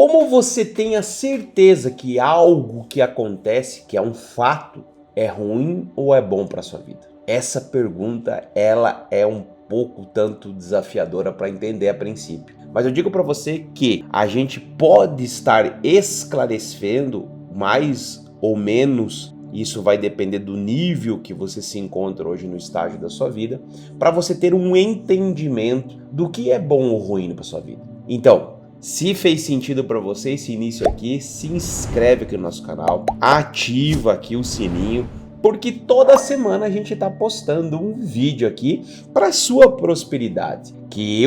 Como você tem a certeza que algo que acontece, que é um fato, é ruim ou é bom para sua vida? Essa pergunta, ela é um pouco tanto desafiadora para entender a princípio. Mas eu digo para você que a gente pode estar esclarecendo mais ou menos, isso vai depender do nível que você se encontra hoje no estágio da sua vida, para você ter um entendimento do que é bom ou ruim para sua vida. Então, se fez sentido para você esse início aqui, se inscreve aqui no nosso canal, ativa aqui o sininho, porque toda semana a gente está postando um vídeo aqui para sua prosperidade.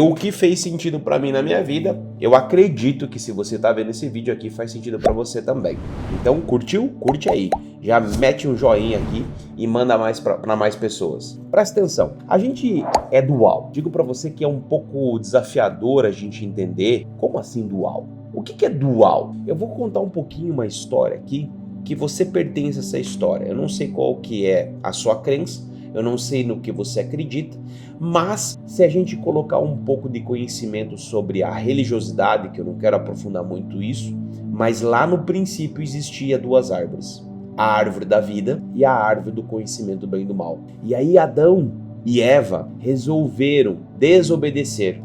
O que fez sentido para mim na minha vida, eu acredito que se você está vendo esse vídeo aqui faz sentido para você também. Então curtiu? Curte aí. Já mete um joinha aqui e manda mais para mais pessoas. Presta atenção, a gente é dual. Digo para você que é um pouco desafiador a gente entender como assim dual. O que é dual? Eu vou contar um pouquinho uma história aqui que você pertence a essa história. Eu não sei qual que é a sua crença, eu não sei no que você acredita, mas se a gente colocar um pouco de conhecimento sobre a religiosidade, que eu não quero aprofundar muito isso, mas lá no princípio existia duas árvores. A árvore da vida e a árvore do conhecimento do bem e do mal. E aí Adão e Eva resolveram desobedeceram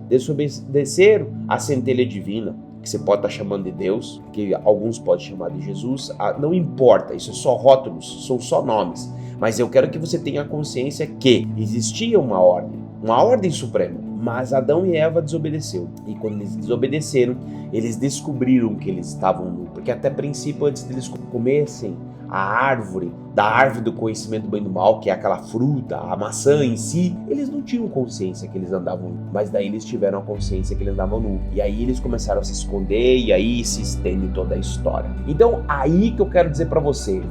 à centelha divina, que você pode estar chamando de Deus, que alguns podem chamar de Jesus, não importa, isso é só rótulos, são só nomes. Mas eu quero que você tenha consciência que existia uma ordem suprema, mas Adão e Eva desobedeceram. E quando eles desobedeceram, eles descobriram que eles estavam nus, porque até princípio, antes deles comessem da árvore do conhecimento do bem e do mal, que é aquela fruta, a maçã em si, eles não tinham consciência que eles andavam nu, mas daí eles tiveram a consciência que eles andavam nu, e aí eles começaram a se esconder, e aí se estende toda a história. Então, aí que eu quero dizer pra você,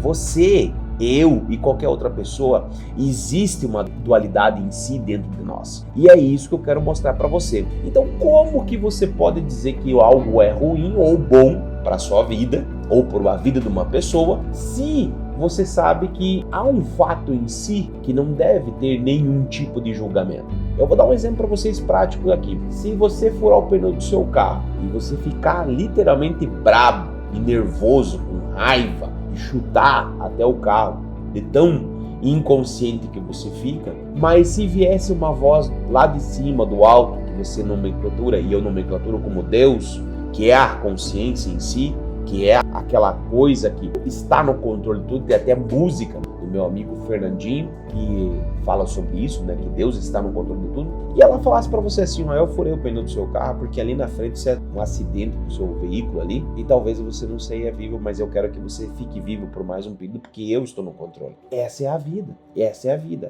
eu e qualquer outra pessoa, existe uma dualidade em si dentro de nós. E é isso que eu quero mostrar para você. Então, como que você pode dizer que algo é ruim ou bom para sua vida, ou para a vida de uma pessoa, se você sabe que há um fato em si que não deve ter nenhum tipo de julgamento? Eu vou dar um exemplo para vocês prático aqui. Se você furar o pneu do seu carro e você ficar literalmente brabo e nervoso, com raiva, chutar até o carro, de tão inconsciente que você fica, mas se viesse uma voz lá de cima, do alto, que você nomenclatura e eu nomenclaturo como Deus, que é a consciência em si, que é aquela coisa que está no controle de tudo, tem até música do meu amigo Fernandinho que fala sobre isso, né, que Deus está no controle de tudo, e ela falasse para você assim, eu furei o pneu do seu carro porque ali na frente isso é um acidente com o seu veículo ali, e talvez você não saia vivo, mas eu quero que você fique vivo por mais um período, porque eu estou no controle. Essa é a vida,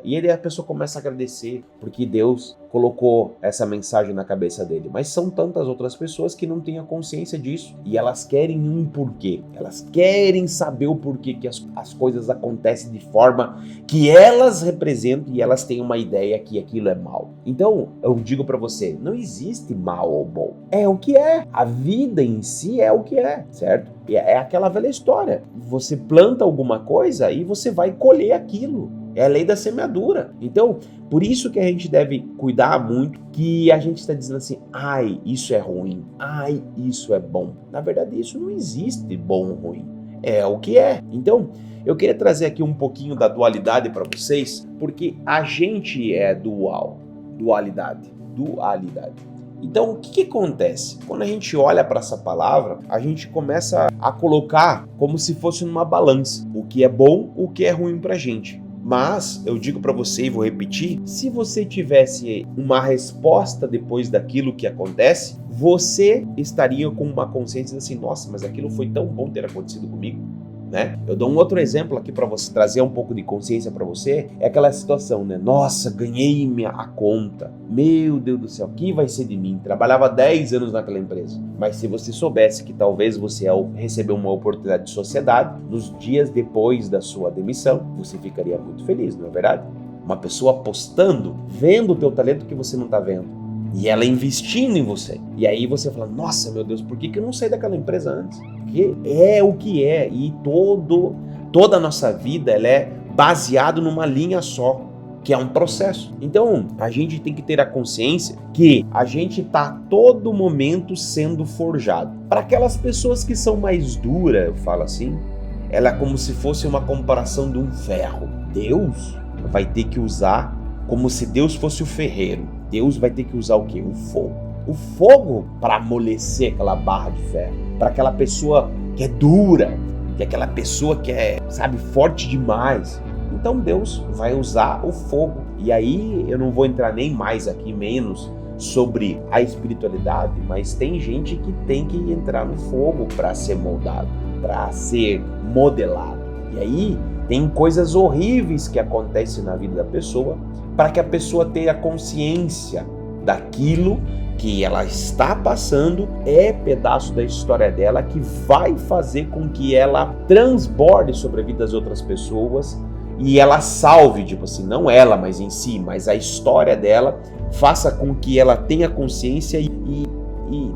e aí a pessoa começa a agradecer, porque Deus colocou essa mensagem na cabeça dele, mas são tantas outras pessoas que não têm a consciência disso, e elas querem um porquê, elas querem saber o porquê que as coisas acontecem de forma que elas representam e elas têm uma ideia que aquilo é mal. Então, eu digo pra você, não existe mal ou bom. É o que é. A vida em si é o que é, certo? É aquela velha história. Você planta alguma coisa e você vai colher aquilo. É a lei da semeadura. Então, por isso que a gente deve cuidar muito que a gente está dizendo assim, ai, isso é ruim, ai, isso é bom. Na verdade, isso não existe bom ou ruim. É o que é. Então, eu queria trazer aqui um pouquinho da dualidade para vocês, porque a gente é dualidade. Então, o que acontece? Quando a gente olha para essa palavra, a gente começa a colocar como se fosse numa balança, o que é bom, o que é ruim para a gente. Mas, eu digo para você e vou repetir, se você tivesse uma resposta depois daquilo que acontece, você estaria com uma consciência assim, nossa, mas aquilo foi tão bom ter acontecido comigo, né? Eu dou um outro exemplo aqui para você trazer um pouco de consciência para você, é aquela situação, né? Nossa, ganhei a conta, meu Deus do céu, o que vai ser de mim? Trabalhava 10 anos naquela empresa, mas se você soubesse que talvez você ao receber uma oportunidade de sociedade, nos dias depois da sua demissão, você ficaria muito feliz, não é verdade? Uma pessoa apostando, vendo o teu talento que você não está vendo. E ela investindo em você. E aí você fala, nossa, meu Deus, por que eu não saí daquela empresa antes? Porque é o que é. E toda a nossa vida ela é baseada numa linha só, que é um processo. Então, a gente tem que ter a consciência que a gente está a todo momento sendo forjado. Para aquelas pessoas que são mais duras, eu falo assim, ela é como se fosse uma comparação de um ferro. Deus vai ter que usar como se Deus fosse o ferreiro. Deus vai ter que usar o quê? O fogo. O fogo para amolecer aquela barra de ferro. Para aquela pessoa que é dura, que é aquela pessoa que é, sabe, forte demais. Então Deus vai usar o fogo. E aí eu não vou entrar nem mais aqui, menos sobre a espiritualidade, mas tem gente que tem que entrar no fogo para ser moldado, para ser modelado. E aí tem coisas horríveis que acontecem na vida da pessoa para que a pessoa tenha consciência daquilo que ela está passando, é pedaço da história dela que vai fazer com que ela transborde sobre a vida das outras pessoas e ela salve, tipo assim, não ela, mas em si, mas a história dela faça com que ela tenha consciência e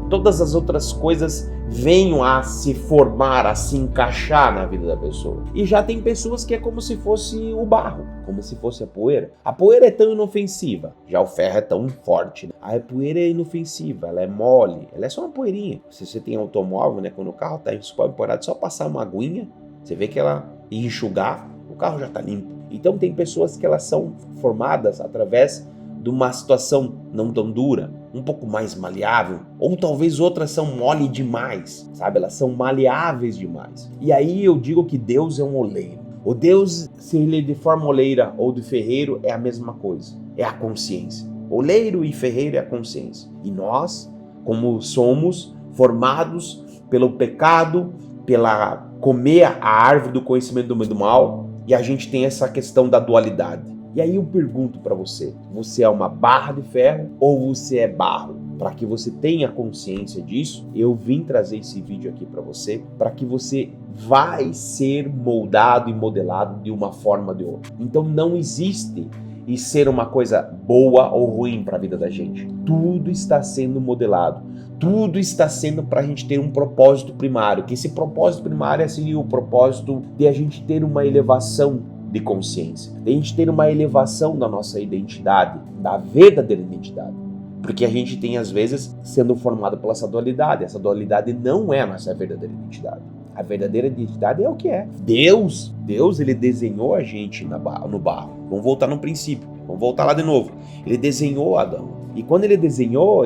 todas as outras coisas venham a se formar, a se encaixar na vida da pessoa. E já tem pessoas que é como se fosse o barro, como se fosse a poeira. A poeira é tão inofensiva, já o ferro é tão forte. A poeira é inofensiva, ela é mole, ela é só uma poeirinha. Se você tem automóvel, né, quando o carro está empoeirado, só passar uma aguinha, você vê que ela enxugar, o carro já está limpo. Então tem pessoas que elas são formadas através de uma situação não tão dura, um pouco mais maleável, ou talvez outras são mole demais, sabe? Elas são maleáveis demais. E aí eu digo que Deus é um oleiro. O Deus, se ele é de forma oleira ou de ferreiro, é a mesma coisa, é a consciência. Oleiro e ferreiro é a consciência. E nós, como somos formados pelo pecado, pela comer a árvore do conhecimento do bem e do mal, e a gente tem essa questão da dualidade. E aí eu pergunto para você, você é uma barra de ferro ou você é barro? Para que você tenha consciência disso, eu vim trazer esse vídeo aqui para você, para que você vai ser moldado e modelado de uma forma ou de outra. Então não existe e ser uma coisa boa ou ruim para a vida da gente. Tudo está sendo modelado. Tudo está sendo para a gente ter um propósito primário, que esse propósito primário seria o propósito de a gente ter uma elevação de consciência, de a gente ter uma elevação da nossa identidade, da verdadeira identidade. Porque a gente tem, às vezes, sendo formado pela essa dualidade não é a nossa verdadeira identidade. A verdadeira identidade é o que é. Deus, ele desenhou a gente no barro. Vamos voltar no princípio, vamos voltar lá de novo. Ele desenhou Adão. E quando ele desenhou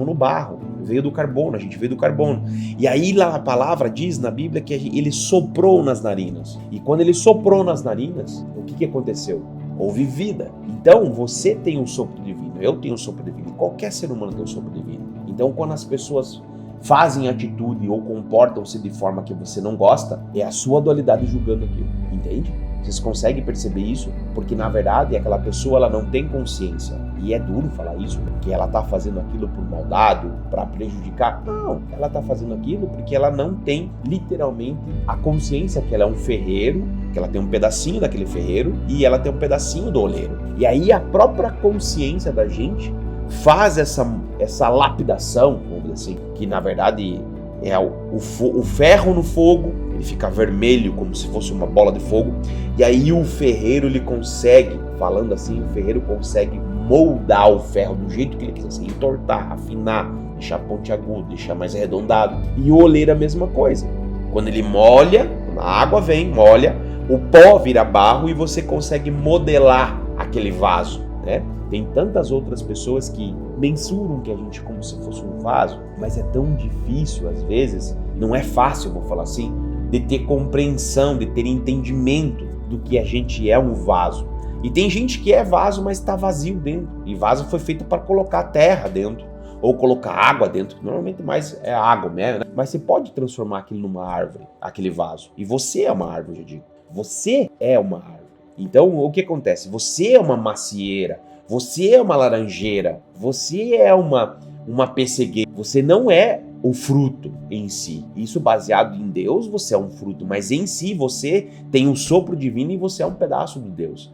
no barro. Veio do carbono, a gente veio do carbono. E aí lá a palavra diz na Bíblia que ele soprou nas narinas. E quando ele soprou nas narinas, o que aconteceu? Houve vida. Então você tem um sopro divino, eu tenho um sopro divino, qualquer ser humano tem um sopro divino. Então quando as pessoas fazem atitude ou comportam-se de forma que você não gosta, é a sua dualidade julgando aquilo, entende? Vocês conseguem perceber isso? Porque na verdade aquela pessoa ela não tem consciência. E é duro falar isso, porque ela está fazendo aquilo por maldade, para prejudicar. Não, ela está fazendo aquilo porque ela não tem literalmente a consciência que ela é um ferreiro, que ela tem um pedacinho daquele ferreiro e ela tem um pedacinho do oleiro. E aí a própria consciência da gente faz essa lapidação, vamos dizer assim, que na verdade é o ferro no fogo, ele fica vermelho como se fosse uma bola de fogo, e aí o ferreiro ele consegue, falando assim, o ferreiro consegue moldar o ferro do jeito que ele quiser, assim, entortar, afinar, deixar pontiagudo, deixar mais arredondado. E o oleiro é a mesma coisa. Quando ele molha, quando a água vem, molha, o pó vira barro e você consegue modelar aquele vaso, né? Tem tantas outras pessoas que mensuram que a gente como se fosse um vaso, mas é tão difícil às vezes, não é fácil, vou falar assim, de ter compreensão, de ter entendimento do que a gente é um vaso. E tem gente que é vaso, mas está vazio dentro. E vaso foi feito para colocar terra dentro, ou colocar água dentro. Normalmente mais é água mesmo, né? Mas você pode transformar aquilo numa árvore, aquele vaso. E você é uma árvore, eu digo. Você é uma árvore. Então, o que acontece? Você é uma macieira, você é uma laranjeira, você é uma pessegueira. Você não é o fruto em si. Isso baseado em Deus, você é um fruto, mas em si você tem um sopro divino e você é um pedaço de Deus.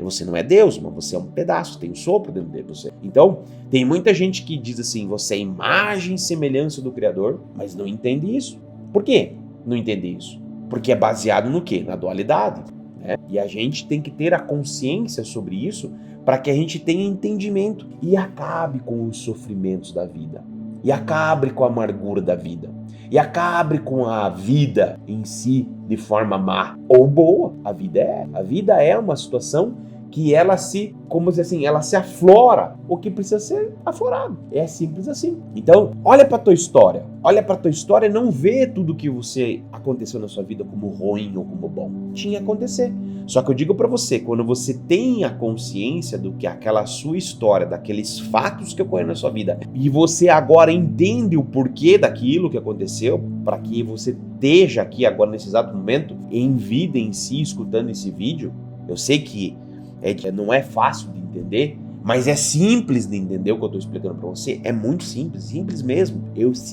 Você não é Deus, mas você é um pedaço, tem um sopro dentro de você. Então, tem muita gente que diz assim, você é imagem e semelhança do Criador, mas não entende isso. Por quê? Não entende isso. Porque é baseado no quê? Na dualidade. Né? E a gente tem que ter a consciência sobre isso para que a gente tenha entendimento e acabe com os sofrimentos da vida, e acabe com a amargura da vida, e acabe com a vida em si de forma má ou boa. A vida é uma situação que ela se, como dizer assim, ela se aflora o que precisa ser aflorado. É simples assim. Então, olha para tua história. Olha para tua história e não vê tudo que você aconteceu na sua vida como ruim ou como bom. Tinha que acontecer. Só que eu digo para você, quando você tem a consciência do que aquela sua história, daqueles fatos que ocorreram na sua vida, e você agora entende o porquê daquilo que aconteceu, para que você esteja aqui agora nesse exato momento, em vida em si, escutando esse vídeo, eu sei que não é fácil de entender, mas é simples de entender o que eu estou explicando para você. É muito simples mesmo.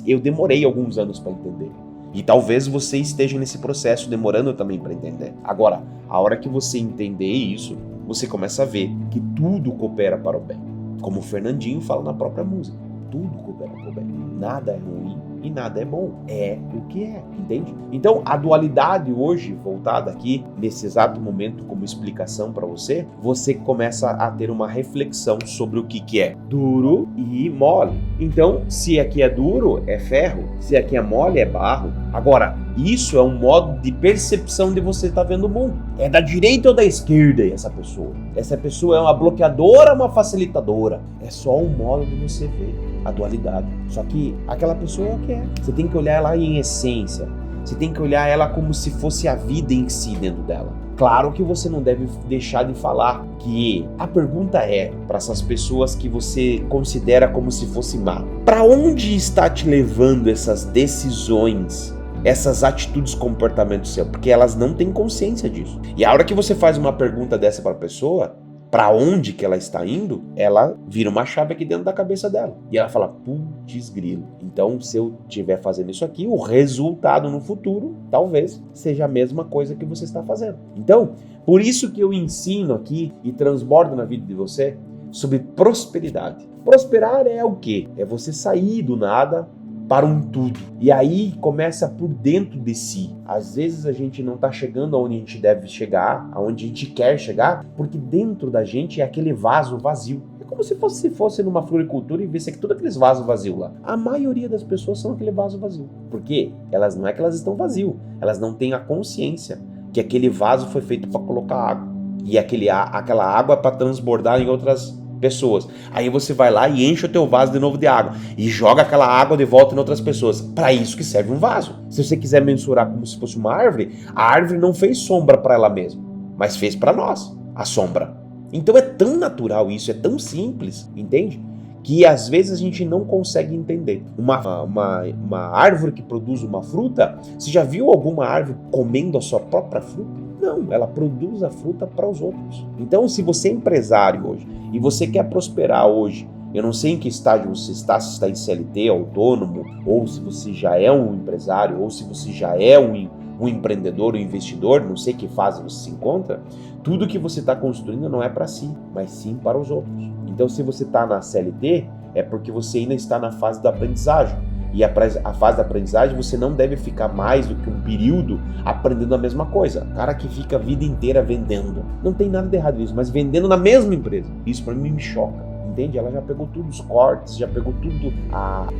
Eu demorei alguns anos para entender. E talvez você esteja nesse processo demorando também para entender. Agora, a hora que você entender isso, você começa a ver que tudo coopera para o bem. Como o Fernandinho fala na própria música. Tudo coopera para o bem. Nada é ruim e nada é bom. É o que é, entende? Então, a dualidade hoje, voltada aqui, nesse exato momento como explicação para você, você começa a ter uma reflexão sobre o que é duro e mole. Então, se aqui é duro, é ferro. Se aqui é mole, é barro. Agora, isso é um modo de percepção de você estar vendo o mundo. É da direita ou da esquerda essa pessoa? Essa pessoa é uma bloqueadora ou uma facilitadora? É só um modo de você ver a dualidade. Só que aquela pessoa é o que é. Você tem que olhar ela em essência. Você tem que olhar ela como se fosse a vida em si dentro dela. Claro que você não deve deixar de falar que a pergunta é para essas pessoas que você considera como se fosse má. Para onde está te levando essas decisões, essas atitudes, comportamentos seus? Porque elas não têm consciência disso. E a hora que você faz uma pergunta dessa para a pessoa, para onde que ela está indo, ela vira uma chave aqui dentro da cabeça dela. E ela fala, putz grilo. Então, se eu estiver fazendo isso aqui, o resultado no futuro, talvez, seja a mesma coisa que você está fazendo. Então, por isso que eu ensino aqui e transbordo na vida de você sobre prosperidade. Prosperar é o quê? É você sair do nada para um tudo. E aí começa por dentro de si. Às vezes a gente não está chegando aonde a gente deve chegar, aonde a gente quer chegar, porque dentro da gente é aquele vaso vazio. É como se fosse numa floricultura e visse todos aqueles vasos vazios lá. A maioria das pessoas são aquele vaso vazio. Por quê? Elas não é que elas estão vazios, elas não têm a consciência que aquele vaso foi feito para colocar água. E aquela água é para transbordar em outras pessoas. Aí você vai lá e enche o teu vaso de novo de água e joga aquela água de volta em outras pessoas. Para isso que serve um vaso. Se você quiser mensurar como se fosse uma árvore, a árvore não fez sombra para ela mesma, mas fez para nós a sombra. Então é tão natural isso, é tão simples, entende? Que às vezes a gente não consegue entender. Uma árvore que produz uma fruta, você já viu alguma árvore comendo a sua própria fruta? Não, ela produz a fruta para os outros. Então, se você é empresário hoje e você quer prosperar hoje, eu não sei em que estágio você está, se está em CLT, autônomo, ou se você já é um empresário, ou se você já é um empreendedor, um investidor, não sei que fase você se encontra, tudo que você está construindo não é para si, mas sim para os outros. Então, se você está na CLT, é porque você ainda está na fase da aprendizagem. E a fase da aprendizagem, você não deve ficar mais do que um período aprendendo a mesma coisa. O cara que fica a vida inteira vendendo. Não tem nada de errado nisso, mas vendendo na mesma empresa. Isso para mim me choca. Entende? Ela já pegou tudo os cortes, já pegou tudo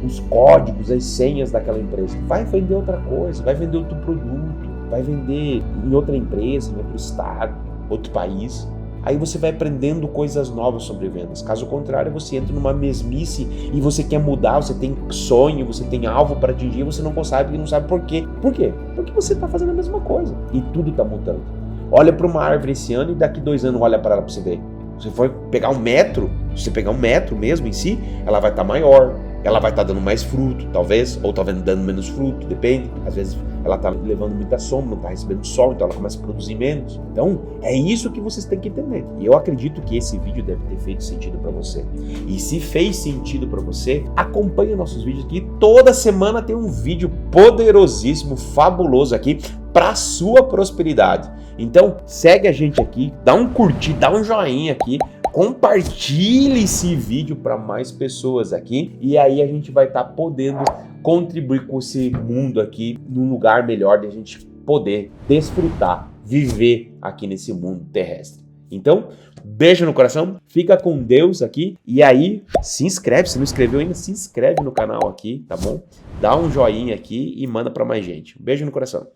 os códigos, as senhas daquela empresa. Vai vender outra coisa, vai vender outro produto, vai vender em outra empresa, em outro estado, outro país. Aí você vai aprendendo coisas novas sobre vendas. Caso contrário, você entra numa mesmice e você quer mudar, você tem sonho, você tem alvo para atingir, você não consegue e não sabe por quê. Por quê? Porque você está fazendo a mesma coisa e tudo está mudando. Olha para uma árvore esse ano e daqui 2 anos olha para ela para você ver. Se você for pegar 1 metro, se você pegar 1 metro mesmo em si, ela vai estar maior, ela vai estar dando mais fruto, talvez, ou talvez dando menos fruto, depende. Às vezes ela está levando muita sombra, não está recebendo sol, então ela começa a produzir menos. Então, é isso que vocês têm que entender. E eu acredito que esse vídeo deve ter feito sentido para você. E se fez sentido para você, acompanhe nossos vídeos aqui. Toda semana tem um vídeo poderosíssimo, fabuloso aqui para sua prosperidade. Então, segue a gente aqui, dá um curtir, dá um joinha aqui, compartilhe esse vídeo para mais pessoas aqui e aí a gente vai estar podendo contribuir com esse mundo aqui num lugar melhor de a gente poder desfrutar, viver aqui nesse mundo terrestre. Então, beijo no coração, fica com Deus aqui e aí se inscreve, se não inscreveu ainda, se inscreve no canal aqui, tá bom? Dá um joinha aqui e manda para mais gente. Beijo no coração.